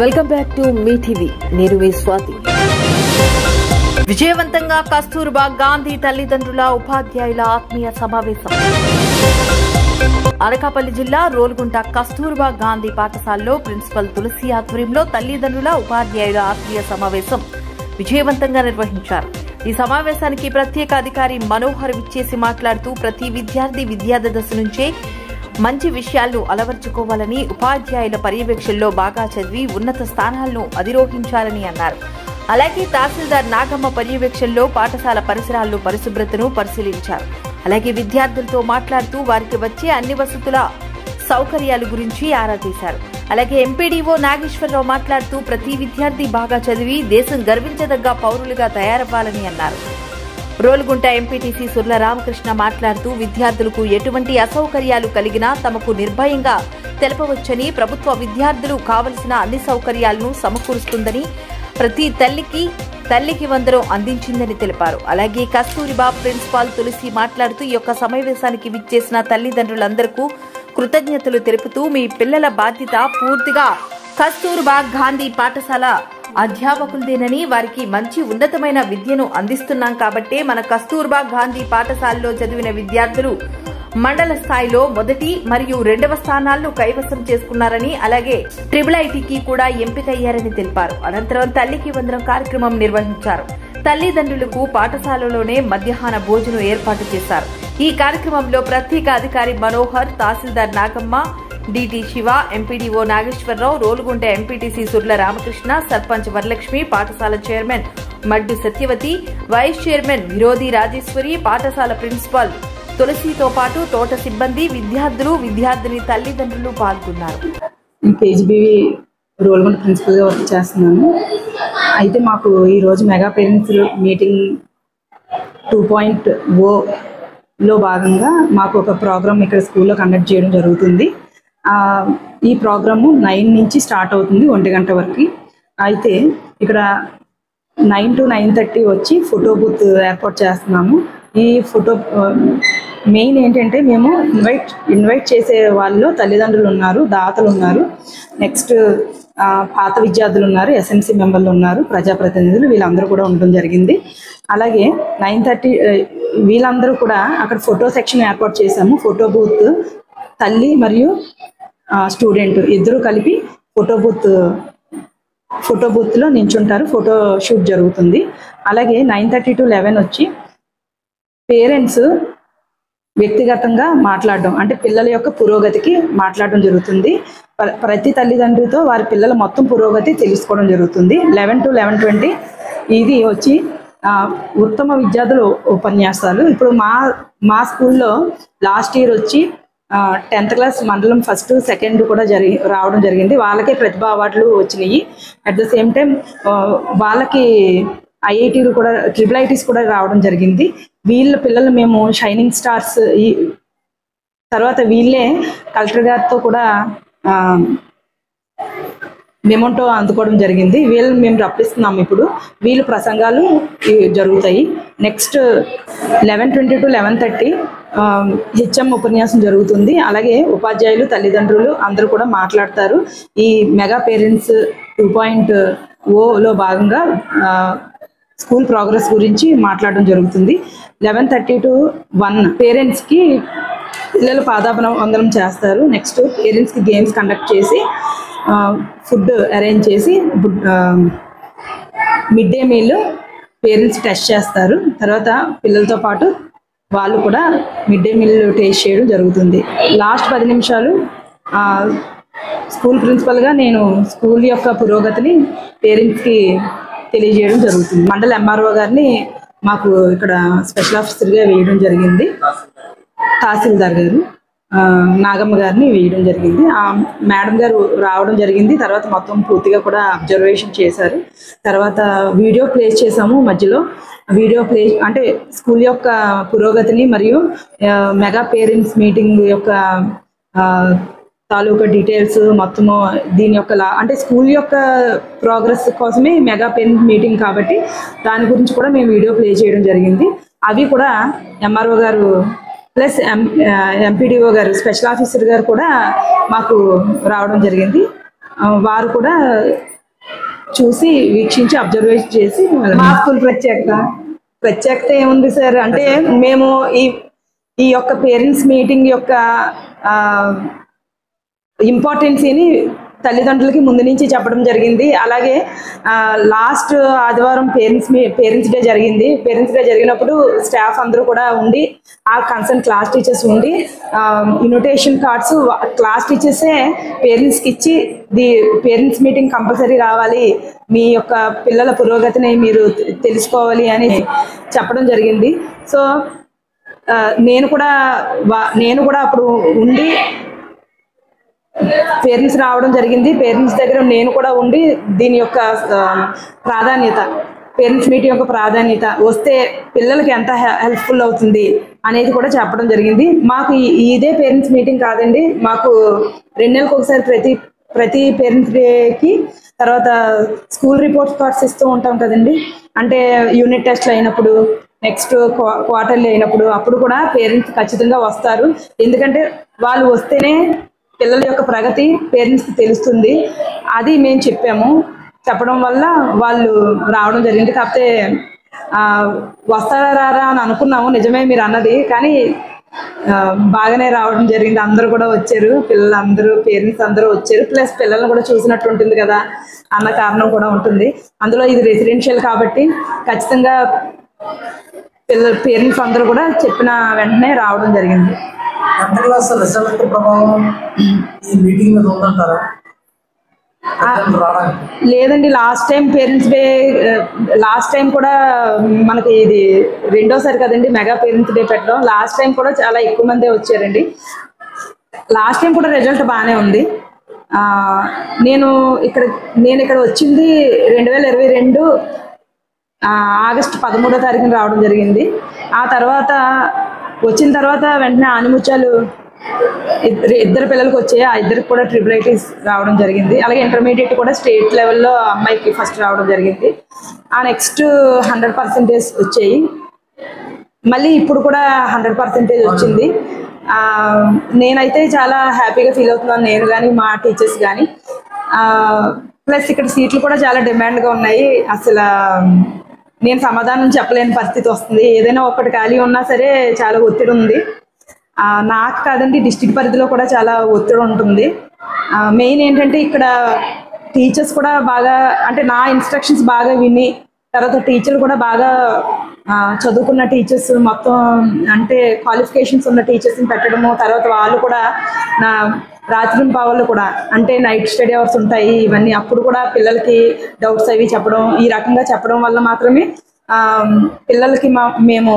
Welcome back to me TV. నేను మీ స్వాతి. విజయవంతంగా కస్తూర్బా గాంధీ తల్లిదండ్రుల ఉపాధ్యాయుల ఆత్మీయ సమావేశం. అనకాపల్లి జిల్లా రోల్గుంట కస్తూర్బా గాంధీ పాఠశాలలో ప్రిన్సిపల్ తులసి ఆధ్వర్యంలో తల్లిదండ్రుల ఉపాధ్యాయుల ఆత్మీయ సమావేశం విజయవంతంగా నిర్వహించారు. ఈ సమావేశానికి ప్రత్యేక అధికారి మనోహర్ విచ్చేసి మాట్లాడుతూ ప్రతి విద్యార్థి విద్యాదశ నుంచే మంచి విషయాలను అలవర్చుకోవాలని, ఉపాధ్యాయుల పర్యవేక్షణలో బాగా చదివి ఉన్నత స్థానాలను అధిరోహించాలని అన్నారు. అలాగే తహసీల్దార్ నాగమ్మ పర్యవేక్షణలో పాఠశాల పరిసరాల్లో పరిశుభ్రతను పరిశీలించారు. అలాగే విద్యార్థులతో మాట్లాడుతూ వారికి వచ్చే అన్ని వసతుల సౌకర్యాల గురించి ఆరా తీశారు. అలాగే ఎంపీడీఓ నాగేశ్వరరావు మాట్లాడుతూ ప్రతి విద్యార్థి బాగా చదివి దేశం గర్వించదగ్గ పౌరులుగా తయారవ్వాలని అన్నారు. రోల్గుంట ఎంపీటీసీ సుర్ల రామకృష్ణ మాట్లాడుతూ విద్యార్థులకు ఎటువంటి అసౌకర్యాలు కలిగినా తమకు నిర్భయంగా తెలపవచ్చని, ప్రభుత్వ విద్యార్థులు కావలసిన అన్ని సౌకర్యాలను సమకూరుస్తుందని, ప్రతి తల్లికి వందనం అందించిందని తెలిపారు. అలాగే కస్తూరిబా ప్రిన్సిపాల్ తులసి మాట్లాడుతూ ఈ యొక్క సమావేశానికి విచ్చేసిన తల్లిదండ్రులందరికీ కృతజ్ఞతలు తెలుపుతూ మీ పిల్లల బాధ్యత పూర్తిగా కస్తూర్బా గాంధీ పాఠశాల అధ్యాపకులదేనని, వారికి మంచి ఉన్నతమైన విద్యను అందిస్తున్నాం కాబట్టే మన కస్తూర్బా గాంధీ పాఠశాలలో చదివిన విద్యార్థులు మండల స్థాయిలో మొదటి మరియు 2వ స్థానాలను కైవసం చేసుకున్నారని, అలాగే IIITకి కూడా ఎంపికయ్యారని తెలిపారు. అనంతరం తల్లికి వందనం కార్యక్రమం నిర్వహించారు. తల్లిదండ్రులకు పాఠశాలలోనే మధ్యాహ్న భోజనం ఏర్పాటు చేశారు. ఈ కార్యక్రమంలో ప్రత్యేక అధికారి Manohar, tahsildar Nagamma, DT Siva, MPDO Nageswararao, Rolugunta MPTC Surla Ramakrishna, sarpanch Varalakshmi, పాఠశాల chairman Maddu Satyavathi, vice chairman Virodhi Rajeswari, పాఠశాల ప్రిన్సిపాల్ తులసితో పాటు తోట సిబ్బంది, విద్యార్థులు, విద్యార్థిని తల్లిదండ్రులు పాల్గొన్నారు. కేజీబీవీ రోల్గుంట ప్రిన్సిపల్ గా వర్క్ చేస్తున్నాను. అయితే మాకు ఈరోజు మెగా పేరెంట్స్ మీటింగ్ 2.0లో భాగంగా మాకు ఒక ప్రోగ్రామ్ ఇక్కడ స్కూల్లో కండక్ట్ చేయడం జరుగుతుంది. ఈ ప్రోగ్రాము 9 నుంచి స్టార్ట్ అవుతుంది 1 గంట వరకు. అయితే ఇక్కడ 9 to 9:30 వచ్చి ఫోటో బూత్ ఏర్పాటు చేస్తున్నాము. ఈ ఫోటో మెయిన్ ఏంటంటే మేము ఇన్వైట్ చేసే వాళ్ళు తల్లిదండ్రులు ఉన్నారు, దాతలు ఉన్నారు, నెక్స్ట్ పాత విద్యార్థులు ఉన్నారు, ఎస్ఎంసీ మెంబర్లు ఉన్నారు, ప్రజాప్రతినిధులు, వీళ్ళందరూ కూడా ఉండడం జరిగింది. అలాగే 9:30 వీళ్ళందరూ కూడా అక్కడ ఫోటో సెక్షన్ ఏర్పాటు చేశాము. ఫోటో బూత్ తల్లి మరియు స్టూడెంట్ ఇద్దరు కలిపి ఫోటో బూత్లో నించుంటారు. ఫోటో షూట్ జరుగుతుంది. అలాగే 9:30 to 11 వచ్చి పేరెంట్స్ వ్యక్తిగతంగా మాట్లాడడం, అంటే పిల్లల యొక్క పురోగతికి మాట్లాడడం జరుగుతుంది. ప్రతి తల్లిదండ్రులతో వారి పిల్లల మొత్తం పురోగతి తెలుసుకోవడం జరుగుతుంది. 11 to 11:20 ఇది వచ్చి ఉత్తమ విద్యార్థుల ఉపన్యాసాలు. ఇప్పుడు మా స్కూల్లో లాస్ట్ ఇయర్ వచ్చి 10th క్లాస్ మండలం 1st, 2nd కూడా రావడం జరిగింది. వాళ్ళకే ప్రతిభా అవార్డులు వచ్చినాయి. అట్ ద సేమ్ టైం వాళ్ళకి IITలు కూడా IIITs కూడా రావడం జరిగింది. వీళ్ళ పిల్లలు మేము షైనింగ్ స్టార్స్. ఈ తర్వాత వీళ్ళే కలెక్టర్ గారితో కూడా మెమోంటో అందుకోవడం జరిగింది. వీళ్ళు మేము రప్పిస్తున్నాము. ఇప్పుడు వీళ్ళు ప్రసంగాలు జరుగుతాయి. నెక్స్ట్ 11:20 to 11:30 HM ఉపన్యాసం జరుగుతుంది. అలాగే ఉపాధ్యాయులు, తల్లిదండ్రులు అందరూ కూడా మాట్లాడతారు. ఈ మెగా పేరెంట్స్ 2.0లో భాగంగా స్కూల్ ప్రోగ్రెస్ గురించి మాట్లాడడం జరుగుతుంది. 11:30 to 1 పేరెంట్స్కి పిల్లలు పాదాభివందనం చేస్తారు. నెక్స్ట్ పేరెంట్స్కి గేమ్స్ కండక్ట్ చేసి ఫుడ్ అరేంజ్ చేసి mid day meal parents test చేస్తారు. తర్వాత పిల్లలతో పాటు వాళ్ళు కూడా మిడ్ డే మీల్ టేస్ట్ చేయడం జరుగుతుంది. లాస్ట్ 10 నిమిషాలు స్కూల్ ప్రిన్సిపల్గా నేను స్కూల్ యొక్క పురోగతిని పేరెంట్స్కి తెలియజేయడం జరుగుతుంది. మండల MRO గారిని మాకు ఇక్కడ స్పెషల్ ఆఫీసర్గా వేయడం జరిగింది. తహసీల్దార్ గారు నాగమ్మ గారిని వేయడం జరిగింది. ఆ మేడం గారు రావడం జరిగింది. తర్వాత మొత్తం పూర్తిగా కూడా అబ్జర్వేషన్ చేశారు. తర్వాత వీడియో ప్లే చేసాము. మధ్యలో వీడియో ప్లే అంటే స్కూల్ యొక్క పురోగతిని మరియు మెగా పేరెంట్స్ మీటింగ్ యొక్క తాలూకా డీటెయిల్స్ మొత్తము దీని యొక్క అంటే స్కూల్ యొక్క ప్రోగ్రెస్ కోసమే మెగా పేరెంట్ మీటింగ్ కాబట్టి దాని గురించి కూడా మేము వీడియో ప్లే చేయడం జరిగింది. అవి కూడా MRO గారు ప్లస్ ఎంపీడీఓ గారు స్పెషల్ ఆఫీసర్ గారు కూడా మాకు రావడం జరిగింది. వారు కూడా చూసి వీక్షించి అబ్జర్వేషన్ చేసి మా స్కూల్ ప్రత్యేకత ఏముంది సార్ అంటే మేము ఈ యొక్క పేరెంట్స్ మీటింగ్ యొక్క ఇంపార్టెన్సీని తల్లిదండ్రులకి ముందు నుంచి చెప్పడం జరిగింది. అలాగే లాస్ట్ ఆదివారం పేరెంట్స్ డే జరిగింది. పేరెంట్స్ డే జరిగినప్పుడు స్టాఫ్ అందరూ కూడా ఉండి ఆ కన్సర్న్ క్లాస్ టీచర్స్ ఉండి ఇన్విటేషన్ కార్డ్స్ క్లాస్ టీచర్సే పేరెంట్స్కి ఇచ్చి పేరెంట్స్ మీటింగ్ కంపల్సరీ రావాలి, మీ యొక్క పిల్లల పురోగతిని మీరు తెలుసుకోవాలి అని చెప్పడం జరిగింది. సో నేను కూడా అప్పుడు ఉండి పేరెంట్స్ రావడం జరిగింది. పేరెంట్స్ దగ్గర నేను కూడా ఉండి దీని యొక్క ప్రాధాన్యత, పేరెంట్స్ మీటింగ్ యొక్క ప్రాధాన్యత వస్తే పిల్లలకి ఎంత హెల్ప్ఫుల్ అవుతుంది అనేది కూడా చెప్పడం జరిగింది. మాకు ఇదే పేరెంట్స్ మీటింగ్ కాదండి, మాకు 2 నెలలకు ఒకసారి ప్రతి పేరెంట్స్ డేకి తర్వాత స్కూల్ రిపోర్ట్ కార్డ్స్ ఇస్తూ ఉంటాం కదండి. అంటే యూనిట్ టెస్ట్లు అయినప్పుడు, నెక్స్ట్ క్వార్టర్లీ అయినప్పుడు అప్పుడు కూడా పేరెంట్స్ ఖచ్చితంగా వస్తారు. ఎందుకంటే వాళ్ళు వస్తేనే పిల్లల యొక్క ప్రగతి పేరెంట్స్కి తెలుస్తుంది. అది మేము చెప్పడం వల్ల వాళ్ళు రావడం జరిగింది. కాకపోతే వస్తారా రారా అని అనుకున్నాము, నిజమే మీరు అన్నది, కానీ బాగానే రావడం జరిగింది. అందరూ కూడా వచ్చారు, పిల్లలందరూ పేరెంట్స్ అందరూ వచ్చారు. ప్లస్ పిల్లల్ని కూడా చూసినట్టు ఉంటుంది కదా అన్న కారణం కూడా ఉంటుంది. అందులో ఇది రెసిడెన్షియల్ కాబట్టి ఖచ్చితంగా పేరెంట్స్ అందరూ కూడా చెప్పిన వెంటనే రావడం జరిగింది. రిజల్ట్ ప్రభావం ఈ మీటింగ్ మీద ఉందంటారా? లేదండి, లాస్ట్ టైం పేరెంట్స్ డే కూడా మనకి ఇది 2వ సారి కదండి మెగా పేరెంట్స్ డే పెట్టడం. లాస్ట్ టైం కూడా చాలా ఎక్కువ మందే వచ్చారండి. లాస్ట్ టైం కూడా రిజల్ట్ బాగానే ఉంది. నేను ఇక్కడ వచ్చింది 2022 ఆగస్టు 13వ తారీఖున రావడం జరిగింది. ఆ తర్వాత వచ్చిన తర్వాత వెంటనే ఆనిముత్యాలు ఇద్దరు పిల్లలకు వచ్చాయి. ఆ ఇద్దరికి కూడా ట్రిపులైటిస్ రావడం జరిగింది. అలాగే ఇంటర్మీడియట్ కూడా స్టేట్ లెవెల్లో అమ్మాయికి ఫస్ట్ రావడం జరిగింది. ఆ నెక్స్ట్ 100% వచ్చాయి. మళ్ళీ ఇప్పుడు కూడా 100% వచ్చింది. నేనైతే చాలా హ్యాపీగా ఫీల్ అవుతున్నాను, నేను కానీ మా టీచర్స్ కానీ. ప్లస్ ఇక్కడ సీట్లు కూడా చాలా డిమాండ్గా ఉన్నాయి. అసలు నేను సమాధానం చెప్పలేని పరిస్థితి వస్తుంది. ఏదైనా ఒకటి ఖాళీ ఉన్నా సరే చాలా ఒత్తిడి ఉంది. నాకు కాదండి, డిస్ట్రిక్ట్ పరిధిలో కూడా చాలా ఒత్తిడి ఉంటుంది. మెయిన్ ఏంటంటే ఇక్కడ టీచర్స్ కూడా బాగా, అంటే నా ఇన్స్ట్రక్షన్స్ బాగా విని, తర్వాత టీచర్లు కూడా బాగా చదువుకున్న టీచర్స్, మొత్తం అంటే క్వాలిఫికేషన్స్ ఉన్న టీచర్స్ని పెట్టడము, తర్వాత వాళ్ళు కూడా నా రాత్రి పావులు కూడా అంటే నైట్ స్టడీ అవర్స్ ఉంటాయి ఇవన్నీ, అప్పుడు కూడా పిల్లలకి డౌట్స్ అవి చెప్పడం, ఈ రకంగా చెప్పడం వల్ల మాత్రమే పిల్లలకి మేము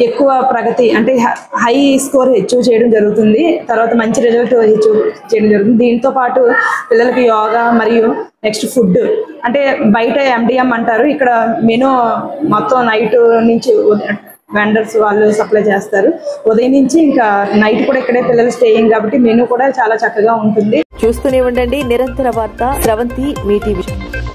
ఎక్కువ ప్రగతి అంటే హై స్కోర్ అచీవ్ చేయడం జరుగుతుంది. తర్వాత మంచి రిజల్ట్ అచీవ్ చేయడం జరుగుతుంది. దీంతో పాటు పిల్లలకి యోగా మరియు నెక్స్ట్ ఫుడ్, అంటే బయట MDM అంటారు, ఇక్కడ మెనూ మొత్తం నైట్ నుంచి వెండర్స్ వాళ్ళు సప్లై చేస్తారు. ఉదయం నుంచి ఇంకా నైట్ కూడా ఇక్కడే పిల్లలు స్టేయింగ్ కాబట్టి మెనూ కూడా చాలా చక్కగా ఉంటుంది. చూస్తూనే ఉండండి నిరంతర వార్త స్రవంతి మీ టీవీ.